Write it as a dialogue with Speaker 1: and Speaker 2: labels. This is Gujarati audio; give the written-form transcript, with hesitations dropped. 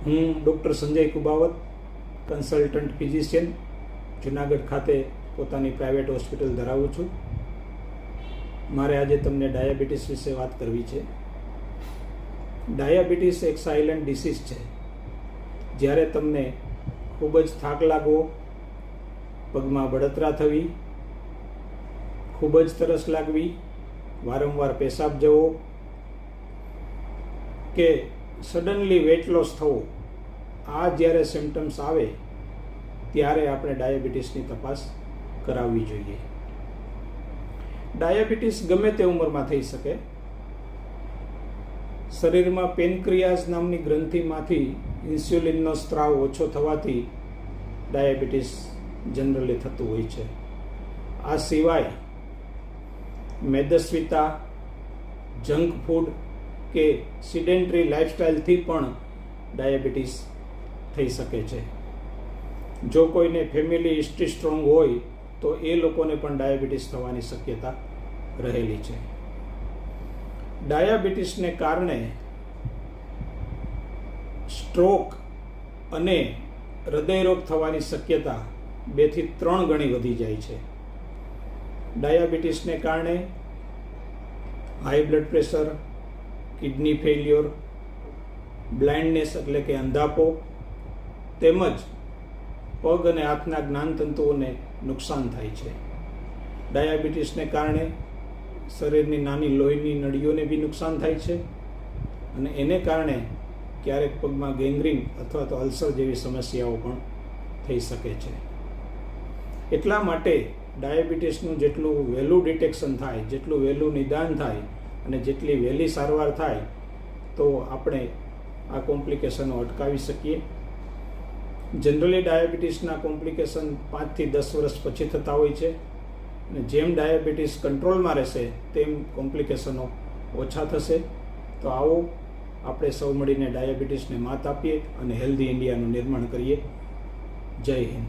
Speaker 1: હું doctor Sanjay Kubavat, consultant physician, Junagadh ખાતે પોતાની પ્રાઇવેટ હોસ્પિટલ ધરાવું છું. મારે આજે તમને ડાયાબિટીસ વિશે વાત કરવી છે. ડાયાબિટીસ એક સાયલન્ટ ડિસીઝ છે. જ્યારે તમને ખૂબ જ થાક લાગવો, પગમાં બળતરા થવી, ખૂબ જ તરસ લાગવી, વારંવાર પેશાબ જવો કે સડનલી વેટ લોસ થવો, આ જ્યારે સિમ્ટમ્સ આવે ત્યારે આપણે ડાયાબિટીસની તપાસ કરાવવી જોઈએ. ડાયાબિટીસ ગમે તે ઉંમરમાં થઈ શકે. શરીરમાં પેનક્રિયાઝ નામની ગ્રંથિમાંથી ઇન્સ્યુલિનનો સ્ત્રાવ ઓછો થવાથી ડાયાબિટીસ જનરલી થતું હોય છે. આ સિવાય મેદસ્વીતા, જંક ફૂડ કે સિડેન્ટરી લાઇફસ્ટાઇલથી પણ ડાયાબિટીસ થઈ શકે છે. જો કોઈને ફેમિલી હિસ્ટ્રી સ્ટ્રોંગ હોય તો એ લોકોને પણ ડાયાબિટીસ થવાની શક્યતા રહેલી છે. ડાયાબિટીસને કારણે સ્ટ્રોક અને હૃદયરોગ થવાની શક્યતા 2 થી 3 ગણી વધી જાય છે. ડાયાબિટીસને કારણે high blood pressure, kidney failure, blindness એટલે કે અંધાપો, તેમજ પગ અને હાથના જ્ઞાનતંતુઓને નુકસાન થાય છે. ડાયાબિટીસને કારણે શરીરની નાની લોહીની નળીઓને બી નુકસાન થાય છે અને એને કારણે ક્યારેક પગમાં ગેંગ્રીન અથવા તો અલ્સર જેવી સમસ્યાઓ પણ થઈ શકે છે. એટલા માટે ડાયાબિટીસનું જેટલું વહેલું ડિટેક્શન થાય, જેટલું વહેલું નિદાન થાય અને જેટલી વહેલી સારવાર થાય તો આપણે આ કોમ્પ્લિકેશનો અટકાવી શકીએ. જનરલી ડાયાબિટીસના કોમ્પ્લિકેશન 5 થી 10 વર્ષ પછી થતા હોય છે અને જેમ ડાયાબિટીસ કંટ્રોલમાં રહેશે તેમ કોમ્પ્લિકેશનો ઓછા થશે. તો આવો આપણે સૌ મળીને ડાયાબિટીસને માત આપીએ અને હેલ્ધી ઇન્ડિયાનું નિર્માણ કરીએ. જય હિન્દ.